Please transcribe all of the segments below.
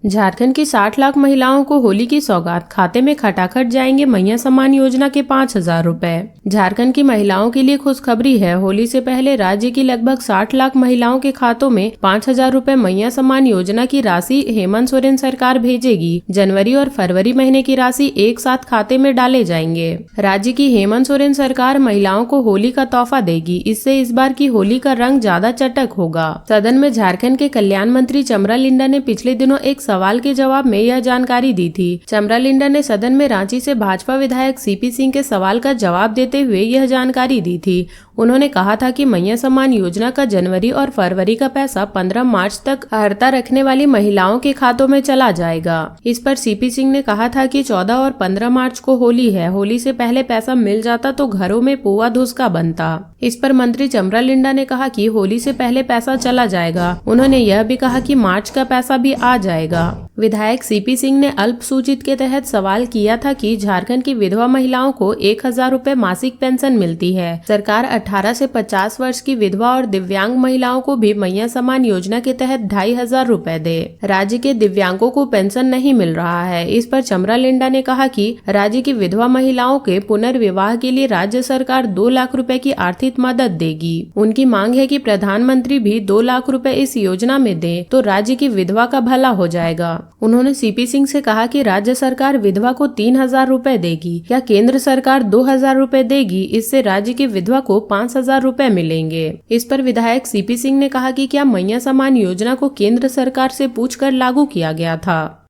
झारखंड की 60 लाख महिलाओं को होली की सौगात, खाते में खटाखट जाएंगे मैया सम्मान योजना के 5,000 रुपए। झारखंड की महिलाओं के लिए खुशखबरी है। होली से पहले राज्य की लगभग 60 लाख महिलाओं के खातों में 5,000 रुपए मैया सम्मान योजना की राशि हेमंत सोरेन सरकार भेजेगी। जनवरी और फरवरी महीने की राशि एक साथ खाते में डाले जाएंगे। राज्य की हेमंत सोरेन सरकार महिलाओं को होली का तोहफा देगी। इससे इस बार की होली का रंग ज्यादा चटक होगा। सदन में झारखंड के कल्याण मंत्री चमरा लिंडा ने पिछले दिनों एक सवाल के जवाब में यह जानकारी दी थी। चमरा लिंडा ने सदन में रांची से भाजपा विधायक सीपी सिंह के सवाल का जवाब देते हुए यह जानकारी दी थी। उन्होंने कहा था कि मैया सम्मान योजना का जनवरी और फरवरी का पैसा 15 मार्च तक अर्हता रखने वाली महिलाओं के खातों में चला जाएगा। इस पर सीपी सिंह ने कहा था कि 14 और 15 मार्च को होली है। होली से पहले पैसा मिल जाता तो घरों में पुआ धुसका बनता। इस पर मंत्री चमरा लिंडा ने कहा कि होली से पहले पैसा चला जाएगा। उन्होंने यह भी कहा कि मार्च का पैसा भी आ जाएगा। विधायक सीपी सिंह ने अल्पसूचित के तहत सवाल किया था कि झारखंड की विधवा महिलाओं को 1,000 रुपए मासिक पेंशन मिलती है। सरकार 18 से 50 वर्ष की विधवा और दिव्यांग महिलाओं को भी मैया सम्मान योजना के तहत 2,500 रुपए दे। राज्य के दिव्यांगों को पेंशन नहीं मिल रहा है। इस पर चमरा लिंडा ने कहा कि राज्य की विधवा महिलाओं के पुनर्विवाह के लिए राज्य सरकार 2 लाख रुपए की आर्थिक मदद देगी। उनकी मांग है कि प्रधानमंत्री भी 2 लाख रुपए इस योजना में दे तो राज्य की विधवा का भला हो जाएगा। उन्होंने सीपी सिंह से कहा कि राज्य सरकार विधवा को 3,000 रुपए देगी या केंद्र सरकार 2,000 रुपए देगी। इससे राज्य की विधवा को 5,000 रुपए मिलेंगे। इस पर विधायक सीपी सिंह ने कहा कि क्या मैया सम्मान योजना को केंद्र सरकार से पूछकर लागू किया गया था।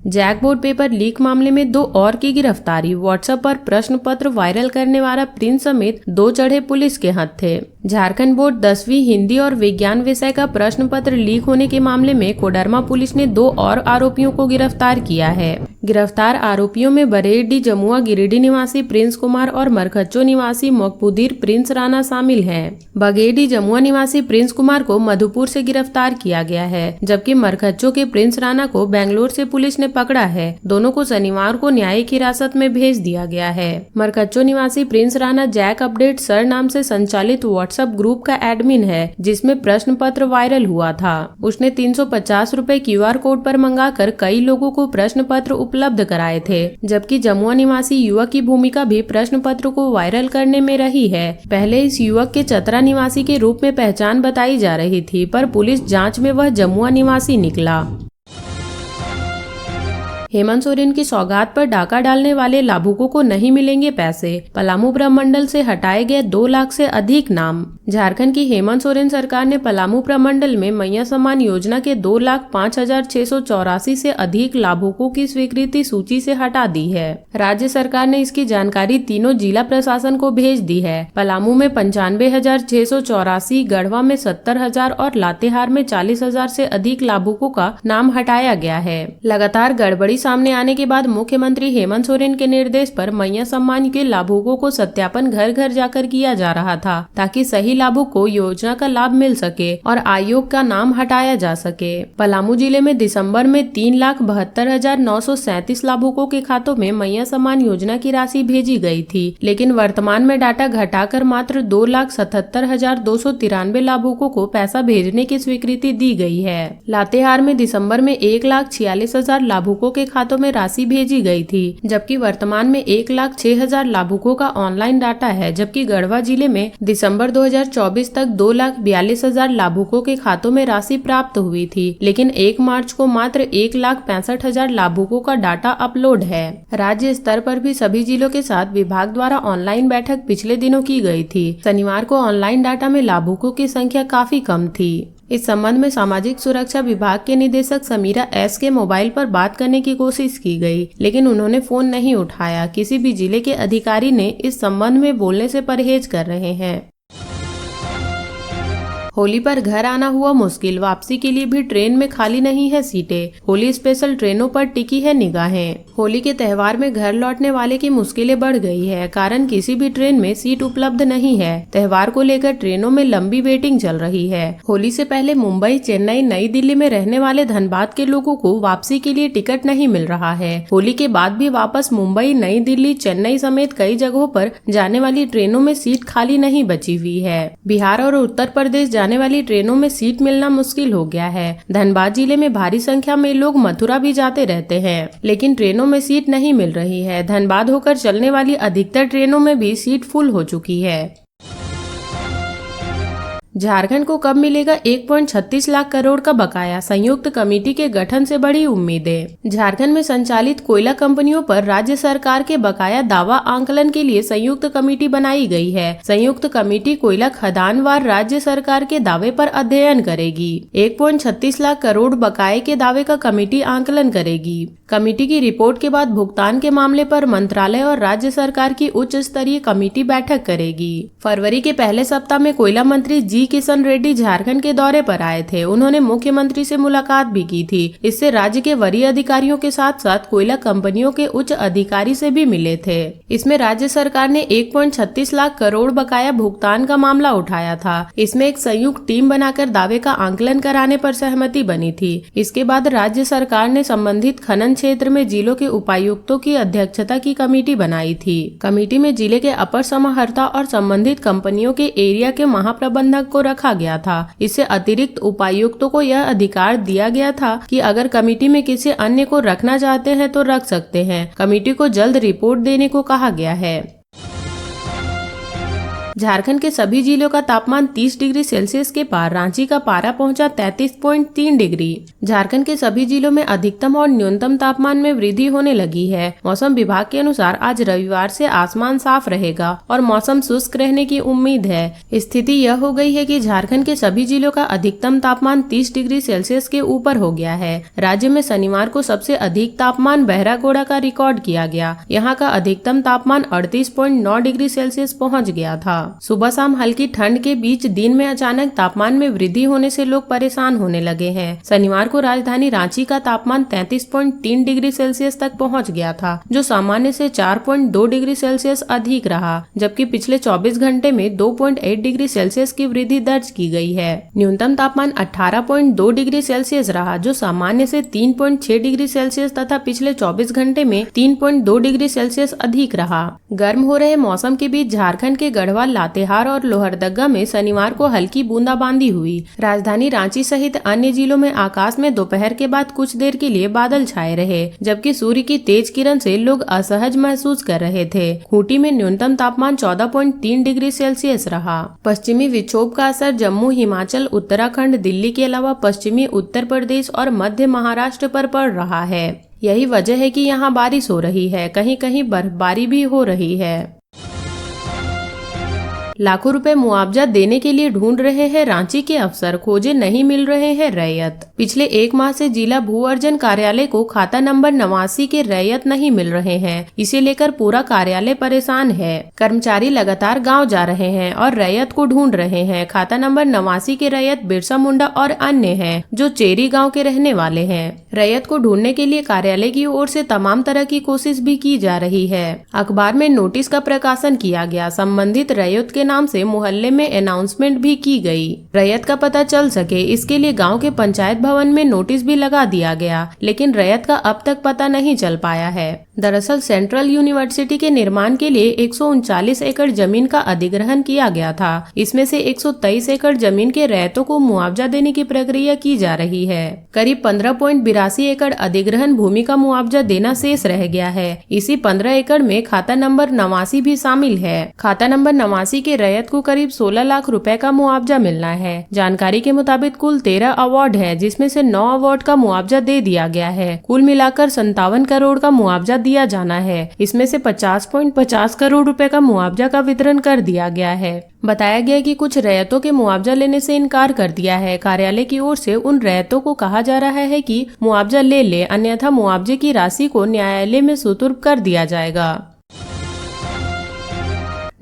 जैकबोर्ड पेपर लीक मामले में 2 और की गिरफ्तारी। व्हाट्सएप पर प्रश्न पत्र वायरल करने वाला प्रिंस समेत 2 चढ़े पुलिस के हाथ थे। झारखंड बोर्ड 10वीं हिंदी और विज्ञान विषय का प्रश्न पत्र लीक होने के मामले में कोडरमा पुलिस ने 2 और आरोपियों को गिरफ्तार किया है। गिरफ्तार आरोपियों में बरेडी जमुआ गिरिडीह निवासी प्रिंस कुमार और मरखच्चो निवासी मकबूदीर प्रिंस राणा शामिल हैं। बगेडी जमुआ निवासी प्रिंस कुमार को मधुपुर से गिरफ्तार किया गया है, जबकि मरखच्चो के प्रिंस राणा को बेंगलोर से पुलिस ने पकड़ा है। दोनों को शनिवार को न्यायिक हिरासत में भेज दिया गया है। मरखच्चो निवासी Prince Rana Jack update sir नाम से संचालित व्हाट्सएप ग्रुप का एडमिन है, जिसमें प्रश्न पत्र वायरल हुआ था। उसने 350 रुपए QR कोड पर मंगाकर कई लोगों को प्रश्न पत्र उपलब्ध कराए थे, जबकि जमुआ निवासी युवक की भूमिका भी प्रश्न पत्र को वायरल करने में रही है। पहले इस युवक के चतरा निवासी के रूप में पहचान बताई जा रही थी, पर पुलिस जांच में वह जमुआ निवासी निकला। हेमंत सोरेन की सौगात पर डाका डालने वाले लाभुकों को नहीं मिलेंगे पैसे। पलामू प्रमंडल से हटाए गए 2 लाख से अधिक नाम। झारखंड की हेमंत सोरेन सरकार ने पलामू प्रमंडल में मैया सम्मान योजना के 2,05,684 से अधिक लाभुकों की स्वीकृति सूची से हटा दी है। राज्य सरकार ने इसकी जानकारी तीनों जिला प्रशासन को भेज दी है। पलामू में 95,684, गढ़वा में 70,000 और लातेहार में 40,000 से अधिक लाभुकों का नाम हटाया गया है। लगातार गड़बड़ी सामने आने के बाद मुख्यमंत्री हेमंत सोरेन के निर्देश पर मैया सम्मान के लाभुकों को सत्यापन घर घर जाकर किया जा रहा था, ताकि सही लाभुक को योजना का लाभ मिल सके और आयोग का नाम हटाया जा सके। पलामू जिले में दिसंबर में 3,72,937 लाभुकों के खातों में मैया सम्मान योजना की राशि भेजी गई थी, लेकिन वर्तमान में डाटा घटाकर मात्र 2,77,293 लाभुकों को पैसा भेजने की स्वीकृति दी गई है। लातेहार में दिसंबर में 1,46,000 लाभुकों के खातों में राशि भेजी गई थी, जबकि वर्तमान में 1,06,000 लाभुकों का ऑनलाइन डाटा है। जबकि गढ़वा जिले में दिसंबर 2024 तक 2,42,000 लाभुकों के खातों में राशि प्राप्त हुई थी, लेकिन 1 मार्च को मात्र 1,65,000 लाभुकों का डाटा अपलोड है। राज्य स्तर पर भी सभी जिलों के साथ विभाग द्वारा ऑनलाइन बैठक पिछले दिनों की गई थी। शनिवार को ऑनलाइन डाटा में लाभुकों की संख्या काफी कम थी। इस संबंध में सामाजिक सुरक्षा विभाग के निदेशक समीरा एस के मोबाइल पर बात करने की कोशिश की गई, लेकिन उन्होंने फोन नहीं उठाया। किसी भी जिले के अधिकारी ने इस संबंध में बोलने से परहेज कर रहे हैं। होली पर घर आना हुआ मुश्किल, वापसी के लिए भी ट्रेन में खाली नहीं है सीटें। होली स्पेशल ट्रेनों पर टिकी है निगाहें। होली के त्योहार में घर लौटने वाले की मुश्किलें बढ़ गई है, कारण किसी भी ट्रेन में सीट उपलब्ध नहीं है। त्योहार को लेकर ट्रेनों में लंबी वेटिंग चल रही है। होली से पहले मुंबई, चेन्नई, नई दिल्ली में रहने वाले धनबाद के लोगों को वापसी के लिए टिकट नहीं मिल रहा है। होली के बाद भी वापस मुंबई, नई दिल्ली, चेन्नई समेत कई जगहों पर जाने वाली ट्रेनों में सीट खाली नहीं बची हुई है। बिहार और उत्तर प्रदेश जाने वाली ट्रेनों में सीट मिलना मुश्किल हो गया है। धनबाद जिले में भारी संख्या में लोग मथुरा भी जाते रहते हैं, लेकिन ट्रेनों में सीट नहीं मिल रही है। धनबाद होकर चलने वाली अधिकतर ट्रेनों में भी सीट फुल हो चुकी है। झारखंड को कब मिलेगा 1.36 लाख करोड़ का बकाया, संयुक्त कमेटी के गठन से बड़ी उम्मीदें। झारखंड में संचालित कोयला कंपनियों पर राज्य सरकार के बकाया दावा आंकलन के लिए संयुक्त कमेटी बनाई गई है। संयुक्त कमेटी कोयला खदानवार राज्य सरकार के दावे पर अध्ययन करेगी। 1.36 लाख करोड़ बकाये के दावे का कमेटी आंकलन करेगी। कमेटी की रिपोर्ट के बाद भुगतान के मामले पर मंत्रालय और राज्य सरकार की उच्च स्तरीय कमेटी बैठक करेगी। फरवरी के पहले सप्ताह में कोयला मंत्री जी किशन रेड्डी झारखंड के दौरे पर आए थे। उन्होंने मुख्यमंत्री से मुलाकात भी की थी। इससे राज्य के वरीय अधिकारियों के साथ साथ कोयला कंपनियों के उच्च अधिकारी से भी मिले थे। इसमें राज्य सरकार ने 1.36 लाख करोड़ बकाया भुगतान का मामला उठाया था। इसमें एक संयुक्त टीम बनाकर दावे का आंकलन कराने पर सहमति बनी थी। इसके बाद राज्य सरकार ने संबंधित खनन क्षेत्र में जिलों के उपायुक्तों की अध्यक्षता की कमेटी बनाई थी। कमेटी में जिले के अपर समाहर्ता और संबंधित कंपनियों के एरिया के महाप्रबंधक को रखा गया था। इससे अतिरिक्त उपायुक्तों को यह अधिकार दिया गया था कि अगर कमेटी में किसी अन्य को रखना चाहते हैं तो रख सकते हैं। कमेटी को जल्द रिपोर्ट देने को कहा गया है। झारखंड के सभी जिलों का तापमान 30 डिग्री सेल्सियस के पार, रांची का पारा पहुंचा 33.3 डिग्री। झारखंड के सभी जिलों में अधिकतम और न्यूनतम तापमान में वृद्धि होने लगी है। मौसम विभाग के अनुसार आज रविवार से आसमान साफ रहेगा और मौसम शुष्क रहने की उम्मीद है। स्थिति यह हो गई है कि झारखंड के सभी जिलों का अधिकतम तापमान 30 डिग्री सेल्सियस के ऊपर हो गया है। राज्य में शनिवार को सबसे अधिक तापमान बहरागोड़ा का रिकॉर्ड किया गया। यहाँ का अधिकतम तापमान 38.9 डिग्री सेल्सियस पहुँच गया था। सुबह शाम हल्की ठंड के बीच दिन में अचानक तापमान में वृद्धि होने से लोग परेशान होने लगे हैं। शनिवार को राजधानी रांची का तापमान 33.3 डिग्री सेल्सियस तक पहुंच गया था, जो सामान्य से 4.2 डिग्री सेल्सियस अधिक रहा, जबकि पिछले 24 घंटे में 2.8 डिग्री सेल्सियस की वृद्धि दर्ज की गई है। न्यूनतम तापमान 18.2 डिग्री सेल्सियस रहा, जो सामान्य से 3.6 डिग्री सेल्सियस तथा पिछले 24 घंटे में 3.2 डिग्री सेल्सियस अधिक रहा। गर्म हो रहे मौसम के बीच झारखंड के गढ़वा, लातेहार और लोहरदगा में शनिवार को हल्की बूंदाबांदी हुई। राजधानी रांची सहित अन्य जिलों में आकाश में दोपहर के बाद कुछ देर के लिए बादल छाए रहे, जबकि सूर्य की तेज किरण से लोग असहज महसूस कर रहे थे। खूंटी में न्यूनतम तापमान 14.3 डिग्री सेल्सियस रहा। पश्चिमी विक्षोभ का असर जम्मू, हिमाचल, उत्तराखंड, दिल्ली के अलावा पश्चिमी उत्तर प्रदेश और मध्य महाराष्ट्र पर पड़ रहा है। यही वजह है कि यहाँ बारिश हो रही है, कहीं कहीं बर्फबारी भी हो रही है। लाखों रुपए मुआवजा देने के लिए ढूंढ रहे हैं रांची के अफसर, खोजे नहीं मिल रहे हैं रैयत। पिछले 1 माह से जिला भू अर्जन कार्यालय को खाता नंबर 89 के रैयत नहीं मिल रहे हैं। इसे लेकर पूरा कार्यालय परेशान है। कर्मचारी लगातार गांव जा रहे हैं और रैयत को ढूंढ रहे हैं। खाता नंबर 89 के रैयत बिरसा मुंडा और अन्य हैं, जो चेरी गाँव के रहने वाले हैं। रैयत को ढूंढने के लिए कार्यालय की ओर से तमाम तरह की कोशिश भी की जा रही है। अखबार में नोटिस का प्रकाशन किया गया। संबंधित रैयत के नाम से मोहल्ले में अनाउंसमेंट भी की गई। रैयत का पता चल सके, इसके लिए गांव के पंचायत भवन में नोटिस भी लगा दिया गया, लेकिन रैयत का अब तक पता नहीं चल पाया है। दरअसल सेंट्रल यूनिवर्सिटी के निर्माण के लिए 139 एकड़ जमीन का अधिग्रहण किया गया था। इसमें से 123 एकड़ जमीन के रैयतों को मुआवजा देने की प्रक्रिया की जा रही है। करीब 15.82 एकड़ अधिग्रहण भूमि का मुआवजा देना शेष रह गया है। इसी 15 एकड़ में खाता नंबर 89 भी शामिल है। खाता नंबर 89 के रैयत को करीब 16 लाख रुपए का मुआवजा मिलना है। जानकारी के मुताबिक कुल 13 अवार्ड है, जिसमें से 9 अवार्ड का मुआवजा दे दिया गया है। कुल मिलाकर 57 करोड़ का मुआवजा दिया जाना है। इसमें से 50.50 करोड़ रुपए का मुआवजा का वितरण कर दिया गया है। बताया गया कि कुछ रैयतों के मुआवजा लेने से इनकार कर दिया है। कार्यालय की ओर से उन रैयतों को कहा जा रहा है कि मुआवजा ले, अन्यथा मुआवजे की राशि को न्यायालय में सुपुर्द कर दिया जाएगा।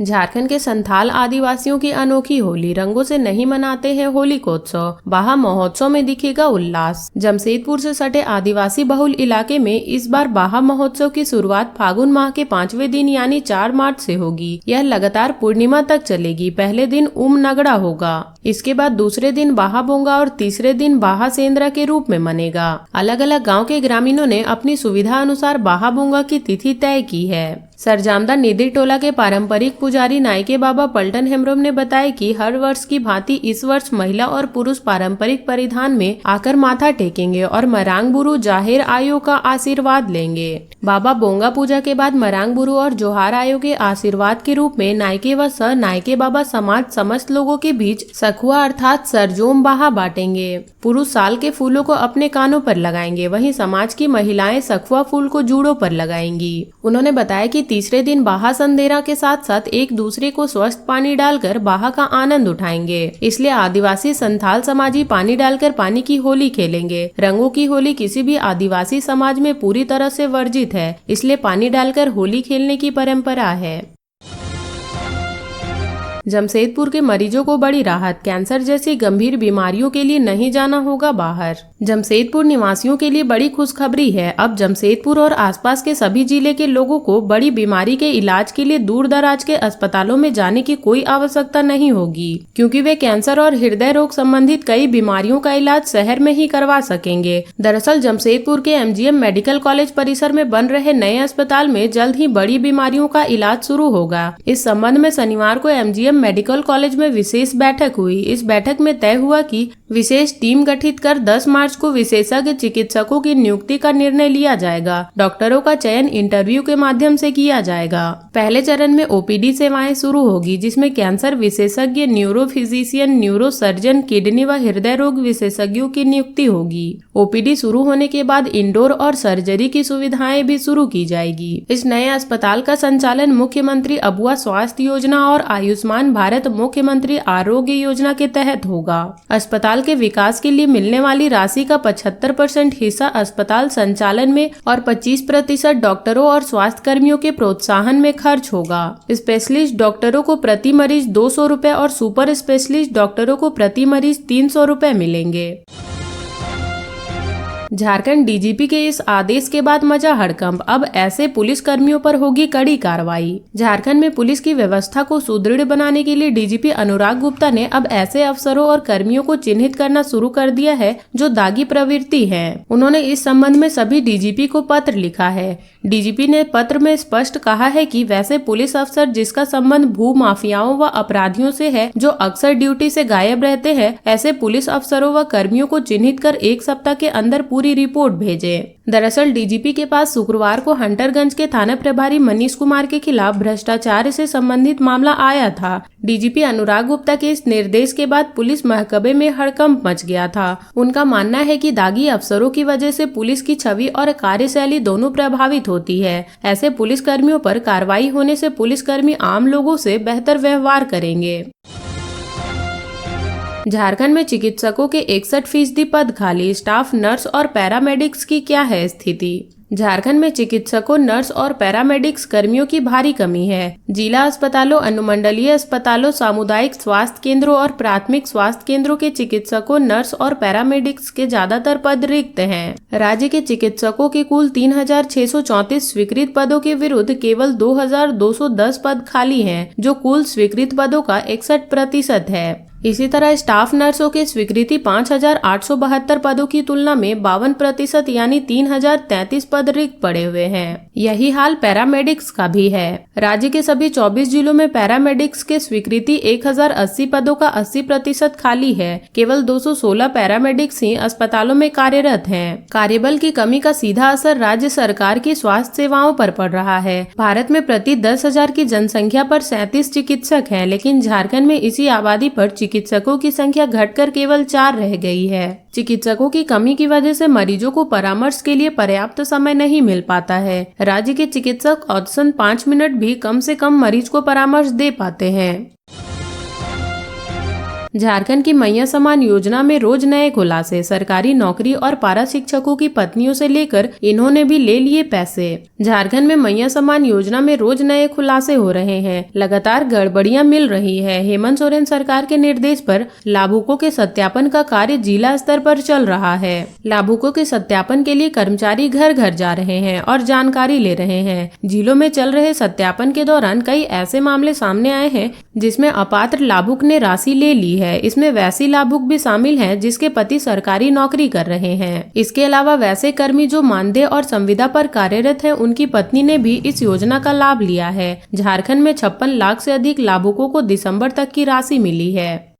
झारखंड के संथाल आदिवासियों की अनोखी होली, रंगों से नहीं मनाते हैं होली को उत्सव, बाहा महोत्सव में दिखेगा उल्लास। जमशेदपुर से सटे आदिवासी बहुल इलाके में इस बार बाहा महोत्सव की शुरुआत फागुन माह के 5वें दिन यानी 4 मार्च से होगी। यह लगातार पूर्णिमा तक चलेगी। पहले दिन उम नगड़ा होगा, इसके बाद दूसरे दिन बाहा बोंगा और तीसरे दिन बाहा सेंद्रा के रूप में मनेगा। अलग अलग गाँव के ग्रामीणों ने अपनी सुविधा अनुसार बाहा बोंगा की तिथि तय की है। सरजामदा निधि टोला के पारंपरिक पुजारी नाइके बाबा पलटन हेम्ब्रोम ने बताया कि हर वर्ष की भांति इस वर्ष महिला और पुरुष पारंपरिक परिधान में आकर माथा टेकेंगे और मरांग बुरु जाहिर आयो का आशीर्वाद लेंगे। बाबा बोंगा पूजा के बाद मरांग बुरु और जोहार आयो के आशीर्वाद के रूप में नाइके व सह नाइके बाबा समाज समस्त लोगों के बीच सखुआ अर्थात सरजोम बाहा बांटेंगे। पुरुष साल के फूलों को अपने कानों पर लगाएंगे, वहीं समाज की महिलाएं सखुआ फूल को जूड़ों पर लगाएंगी। उन्होंने बताया कि तीसरे दिन बाहा संदेरा के साथ साथ एक दूसरे को स्वस्थ पानी डालकर बाहा का आनंद उठाएंगे। इसलिए आदिवासी संथाल समाजी पानी डालकर पानी की होली खेलेंगे। रंगों की होली किसी भी आदिवासी समाज में पूरी तरह से वर्जित है, इसलिए पानी डालकर होली खेलने की परंपरा है। जमशेदपुर के मरीजों को बड़ी राहत, कैंसर जैसी गंभीर बीमारियों के लिए नहीं जाना होगा बाहर। जमशेदपुर निवासियों के लिए बड़ी खुशखबरी है। अब जमशेदपुर और आसपास के सभी जिले के लोगों को बड़ी बीमारी के इलाज के लिए दूर दराज के अस्पतालों में जाने की कोई आवश्यकता नहीं होगी, क्योंकि वे कैंसर और हृदय रोग संबंधित कई बीमारियों का इलाज शहर में ही करवा सकेंगे। दरअसल जमशेदपुर के MGM मेडिकल कॉलेज परिसर में बन रहे नए अस्पताल में जल्द ही बड़ी बीमारियों का इलाज शुरू होगा। इस संबंध में शनिवार को MGM मेडिकल कॉलेज में विशेष बैठक हुई। इस बैठक में तय हुआ कि विशेष टीम गठित कर 10 मार्च को विशेषज्ञ चिकित्सकों की नियुक्ति का निर्णय लिया जाएगा। डॉक्टरों का चयन इंटरव्यू के माध्यम से किया जाएगा। पहले चरण में OPD सेवाएं शुरू होगी, जिसमें कैंसर विशेषज्ञ, neuro physician, neuro surgeon, kidney व हृदय रोग विशेषज्ञों की नियुक्ति होगी। OPD शुरू होने के बाद इंडोर और सर्जरी की सुविधाएं भी शुरू की जाएगी। इस नए अस्पताल का संचालन मुख्यमंत्री अबुआ स्वास्थ्य योजना और आयुष्मान भारत मुख्यमंत्री आरोग्य योजना के तहत होगा। अस्पताल के विकास के लिए मिलने वाली राशि का 75% हिस्सा अस्पताल संचालन में और 25% डॉक्टरों और स्वास्थ्य कर्मियों के प्रोत्साहन में खर्च होगा। स्पेशलिस्ट डॉक्टरों को प्रति मरीज 200 रुपए और सुपर स्पेशलिस्ट डॉक्टरों को प्रति मरीज 300 रुपए मिलेंगे। झारखंड DGP के इस आदेश के बाद मचा हड़कंप, अब ऐसे पुलिस कर्मियों पर होगी कड़ी कार्रवाई। झारखंड में पुलिस की व्यवस्था को सुदृढ़ बनाने के लिए DGP अनुराग गुप्ता ने अब ऐसे अफसरों और कर्मियों को चिन्हित करना शुरू कर दिया है जो दागी प्रवृत्ति हैं। उन्होंने इस संबंध में सभी DGP को पत्र लिखा है। DGP ने पत्र में स्पष्ट कहा है कि वैसे पुलिस अफसर जिसका संबंध भू माफियाओं व अपराधियों से है, जो अक्सर ड्यूटी से गायब रहते हैं, ऐसे पुलिस अफसरों व कर्मियों को चिन्हित कर 1 सप्ताह के अंदर पूरी रिपोर्ट भेजें। दरअसल DGP के पास शुक्रवार को हंटरगंज के थाना प्रभारी मनीष कुमार के खिलाफ भ्रष्टाचार से संबंधित मामला आया था। DGP अनुराग गुप्ता के इस निर्देश के बाद पुलिस महकमे में हड़कंप मच गया था। उनका मानना है कि दागी अफसरों की वजह से पुलिस की छवि और कार्यशैली दोनों प्रभावित होती है। ऐसे पुलिस कर्मियों पर कार्रवाई होने से पुलिसकर्मी आम लोगों से बेहतर व्यवहार करेंगे। झारखंड में चिकित्सकों के 61% पद खाली, स्टाफ नर्स और पैरामेडिक्स की क्या है स्थिति? झारखंड में चिकित्सकों, नर्स और पैरामेडिक्स कर्मियों की भारी कमी है। जिला अस्पतालों, अनुमंडलीय अस्पतालों, सामुदायिक स्वास्थ्य केंद्रों और प्राथमिक स्वास्थ्य केंद्रों के चिकित्सकों, नर्स और पैरामेडिक्स के ज्यादातर पद रिक्त हैं। राज्य के चिकित्सकों के कुल 3634 स्वीकृत पदों के विरुद्ध केवल 2210 पद खाली हैं, जो कुल स्वीकृत पदों का 61% है। इसी तरह स्टाफ नर्सों के स्वीकृति 5872 पदों की तुलना में 52% यानी 3033 पद रिक्त पड़े हुए हैं। यही हाल पैरामेडिक्स का भी है। राज्य के सभी 24 जिलों में पैरामेडिक्स के स्वीकृति 1080 पदों का 80% खाली है। केवल 216 पैरामेडिक्स ही अस्पतालों में कार्यरत हैं। कार्यबल की कमी का सीधा असर राज्य सरकार की स्वास्थ्य सेवाओं पर पड़ रहा है। भारत में प्रति 10,000 की जनसंख्या पर 37 चिकित्सक हैं, लेकिन झारखंड में इसी आबादी पर चिकित्सकों की संख्या घटकर केवल 4 रह गई है। चिकित्सकों की कमी की वजह से मरीजों को परामर्श के लिए पर्याप्त समय नहीं मिल पाता है। राज्य के चिकित्सक औसतन 5 मिनट भी कम से कम मरीज को परामर्श दे पाते हैं। झारखंड की मैया समान योजना में रोज नए खुलासे, सरकारी नौकरी और पारा शिक्षकों की पत्नियों से लेकर इन्होंने भी ले लिए पैसे। झारखंड में मैया समान योजना में रोज नए खुलासे हो रहे हैं। लगातार गड़बड़ियां मिल रही है। हेमंत सोरेन सरकार के निर्देश पर लाभुकों के सत्यापन का कार्य जिला स्तर पर चल रहा है। लाभुकों के सत्यापन के लिए कर्मचारी घर घर जा रहे हैं और जानकारी ले रहे हैं। जिलों में चल रहे सत्यापन के दौरान कई ऐसे मामले सामने आए हैं जिसमें अपात्र लाभुक ने राशि ले ली है है। इसमें वैसी लाभुक भी शामिल हैं जिसके पति सरकारी नौकरी कर रहे हैं। इसके अलावा वैसे कर्मी जो मानदेय और संविदा पर कार्यरत हैं, उनकी पत्नी ने भी इस योजना का लाभ लिया है। झारखंड में 56 लाख से अधिक लाभुकों को दिसंबर तक की राशि मिली है।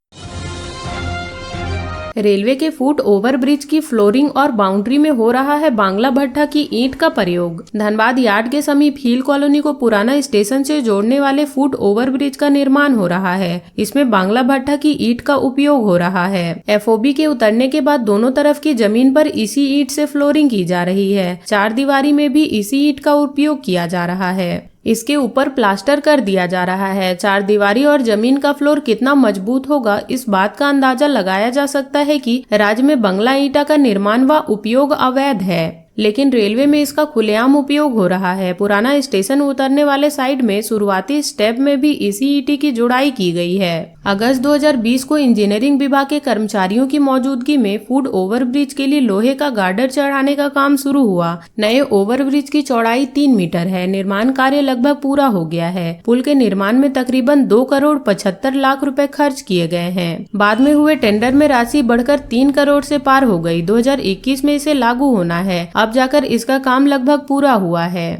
रेलवे के फुट ओवर ब्रिज की फ्लोरिंग और बाउंड्री में हो रहा है बांग्ला भट्टा की ईंट का प्रयोग। धनबाद यार्ड के समीप हिल कॉलोनी को पुराना स्टेशन से जोड़ने वाले फुट ओवर ब्रिज का निर्माण हो रहा है। इसमें बांग्ला भट्टा की ईंट का उपयोग हो रहा है। एफओबी के उतरने के बाद दोनों तरफ की जमीन पर इसी ईंट से फ्लोरिंग की जा रही है। 4 दीवारी में भी इसी ईंट का उपयोग किया जा रहा है। इसके ऊपर प्लास्टर कर दिया जा रहा है। 4 दीवारी और जमीन का फ्लोर कितना मजबूत होगा, इस बात का अंदाजा लगाया जा सकता है कि राज्य में बंगला ईंटा का निर्माण व उपयोग अवैध है, लेकिन रेलवे में इसका खुलेआम उपयोग हो रहा है। पुराना स्टेशन उतरने वाले साइड में शुरुआती स्टेप में भी इसी ईंट की जुड़ाई की गई है। अगस्त 2020 को इंजीनियरिंग विभाग के कर्मचारियों की मौजूदगी में फुट ओवर ब्रिज के लिए लोहे का गार्डर चढ़ाने का काम शुरू हुआ। नए ओवर ब्रिज की चौड़ाई 3 मीटर है। निर्माण कार्य लगभग पूरा हो गया है। पुल के निर्माण में तकरीबन 2 करोड़ 75 लाख रुपए खर्च किए गए हैं। बाद में हुए टेंडर में राशि बढ़कर 3 करोड़ से पार हो गई। 2021 में इसे लागू होना है। अब जाकर इसका काम लगभग पूरा हुआ है।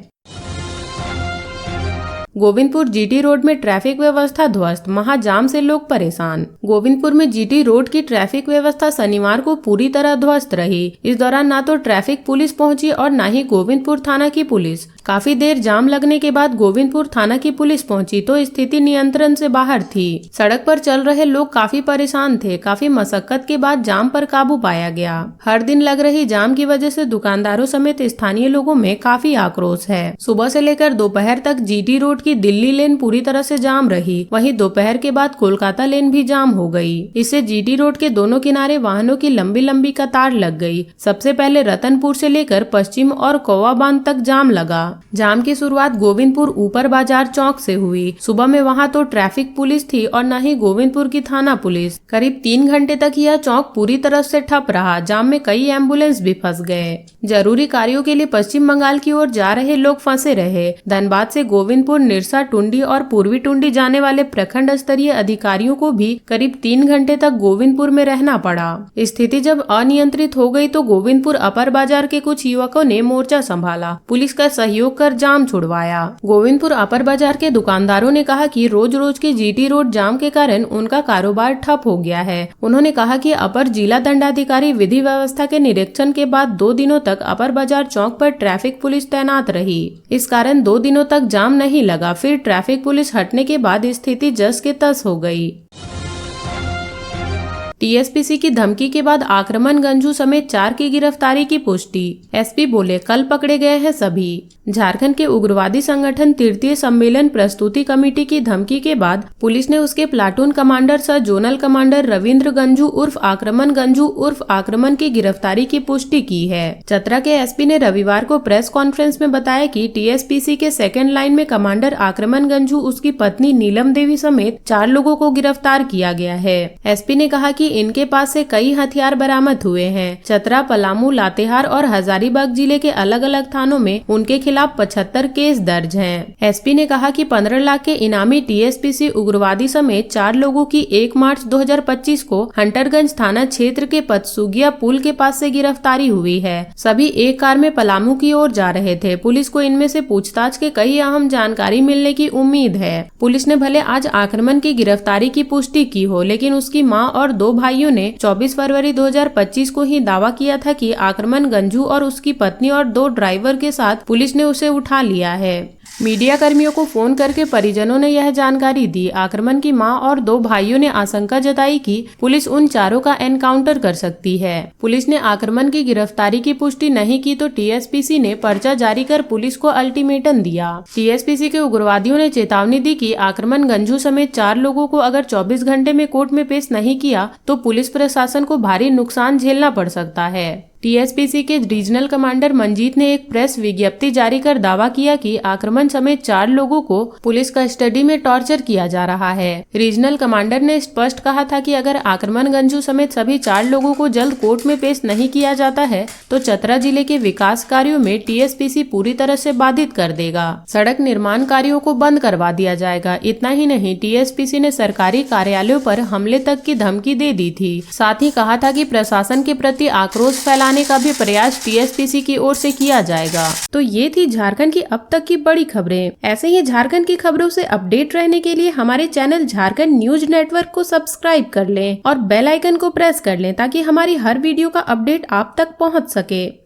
गोविंदपुर जीटी रोड में ट्रैफिक व्यवस्था ध्वस्त, महाजाम से लोग परेशान। गोविंदपुर में जीटी रोड की ट्रैफिक व्यवस्था शनिवार को पूरी तरह ध्वस्त रही। इस दौरान न तो ट्रैफिक पुलिस पहुंची और न ही गोविंदपुर थाना की पुलिस। काफी देर जाम लगने के बाद गोविंदपुर थाना की पुलिस पहुंची तो स्थिति नियंत्रण से बाहर थी। सड़क पर चल रहे लोग काफी परेशान थे। काफी मशक्कत के बाद जाम पर काबू पाया गया। हर दिन लग रही जाम की वजह से दुकानदारों समेत स्थानीय लोगों में काफी आक्रोश है। सुबह से लेकर दोपहर तक जीटी रोड की दिल्ली लेन पूरी तरह से जाम रही। वहीं दोपहर के बाद कोलकाता लेन भी जाम हो गई। इससे जीटी रोड के दोनों किनारे वाहनों की लंबी लंबी कतार लग गई। सबसे पहले रतनपुर से लेकर पश्चिम और कौवा बांध तक जाम लगा। जाम की शुरुआत गोविंदपुर ऊपर बाजार चौक से हुई। सुबह में वहां तो ट्रैफिक पुलिस थी और न ही गोविंदपुर की थाना पुलिस। करीब 3 घंटे तक यह चौक पूरी तरह से ठप रहा। जाम में कई एम्बुलेंस भी फंस गए। जरूरी कार्यों के लिए पश्चिम बंगाल की ओर जा रहे लोग फंसे रहे। धनबाद से गोविंदपुर, निरसा, टुंडी और पूर्वी टुंडी जाने वाले प्रखंड स्तरीय अधिकारियों को भी करीब 3 घंटे तक गोविंदपुर में रहना पड़ा। स्थिति जब अनियंत्रित हो गई तो गोविंदपुर अपर बाजार के कुछ युवकों ने मोर्चा संभाला। पुलिस का सहयोग कर जाम छुड़वाया। गोविंदपुर अपर बाजार के दुकानदारों ने कहा कि रोज रोज के जीटी रोड जाम के कारण उनका कारोबार ठप हो गया है। उन्होंने कहा कि अपर जिला दंडाधिकारी विधि व्यवस्था के निरीक्षण के बाद 2 दिनों तक अपर बाजार चौक पर ट्रैफिक पुलिस तैनात रही। इस कारण 2 दिनों तक जाम नहीं लगा। फिर ट्रैफिक पुलिस हटने के बाद स्थिति जस के तस हो गई। टीएसपीसी की धमकी के बाद आक्रमण गंजू समेत 4 की गिरफ्तारी की पुष्टि। एसपी बोले कल पकड़े गए हैं सभी। झारखंड के उग्रवादी संगठन तृतीय सम्मेलन प्रस्तुति कमेटी की धमकी के बाद पुलिस ने उसके प्लाटून कमांडर सह जोनल कमांडर रविंद्र गंजू उर्फ आक्रमण गंजू उर्फ आक्रमण की गिरफ्तारी की पुष्टि की है। चतरा के एसपी ने रविवार को प्रेस कॉन्फ्रेंस में बताया कि टीएसपीसी के सेकेंड लाइन में कमांडर आक्रमण गंजू, उसकी पत्नी नीलम देवी समेत 4 लोगों को गिरफ्तार किया गया है। एसपी ने कहा कि इनके पास से कई हथियार बरामद हुए हैं। चतरा, पलामू, लातेहार और हजारीबाग जिले के अलग अलग थानों में उनके खिलाफ 75 केस दर्ज हैं। एसपी ने कहा कि 15 लाख के इनामी टीएसपीसी उग्रवादी समेत 4 लोगों की 1 मार्च 2025 को हंटरगंज थाना क्षेत्र के पतसुगिया पुल के पास से गिरफ्तारी हुई है। सभी एक कार में पलामू की ओर जा रहे थे। पुलिस को इनमें से पूछताछ के कई अहम जानकारी मिलने की उम्मीद है। पुलिस ने भले आज आक्रमण की गिरफ्तारी की पुष्टि की हो, लेकिन उसकी मां और 2 भाइयों ने 24 फरवरी 2025 को ही दावा किया था कि आक्रमण गंजू और उसकी पत्नी और 2 ड्राइवर के साथ पुलिस ने उसे उठा लिया है। मीडिया कर्मियों को फोन करके परिजनों ने यह जानकारी दी। आक्रमण की मां और 2 भाइयों ने आशंका जताई कि पुलिस उन चारों का एनकाउंटर कर सकती है। पुलिस ने आक्रमण की गिरफ्तारी की पुष्टि नहीं की तो टीएसपीसी ने पर्चा जारी कर पुलिस को अल्टीमेटम दिया। टीएसपीसी के उग्रवादियों ने चेतावनी दी कि आक्रमण गंजू समेत 4 लोगों को अगर 24 घंटे में कोर्ट में पेश नहीं किया तो पुलिस प्रशासन को भारी नुकसान झेलना पड़ सकता है। टीएसपीसी के रीजनल कमांडर मंजीत ने एक प्रेस विज्ञप्ति जारी कर दावा किया कि आक्रमण समेत 4 लोगों को पुलिस कस्टडी में टॉर्चर किया जा रहा है। रीजनल कमांडर ने स्पष्ट कहा था कि अगर आक्रमण गंजू समेत सभी 4 लोगों को जल्द कोर्ट में पेश नहीं किया जाता है तो चतरा जिले के विकास कार्यों में टीएसपीसी पूरी तरह से बाधित कर देगा। सड़क निर्माण कार्यों को बंद करवा दिया जाएगा। इतना ही नहीं, टीएसपीसी ने सरकारी कार्यालयों पर हमले तक की धमकी दे दी थी। साथ ही कहा था कि प्रशासन के प्रति आक्रोश फैलाने का भी प्रयास टीएसपीसी की ओर से किया जाएगा। तो ये थी झारखंड की अब तक की बड़ी खबरें। ऐसे ही झारखंड की खबरों से अपडेट रहने के लिए हमारे चैनल झारखंड न्यूज नेटवर्क को सब्सक्राइब कर लें और बेल आइकन को प्रेस कर लें ताकि हमारी हर वीडियो का अपडेट आप तक पहुंच सके।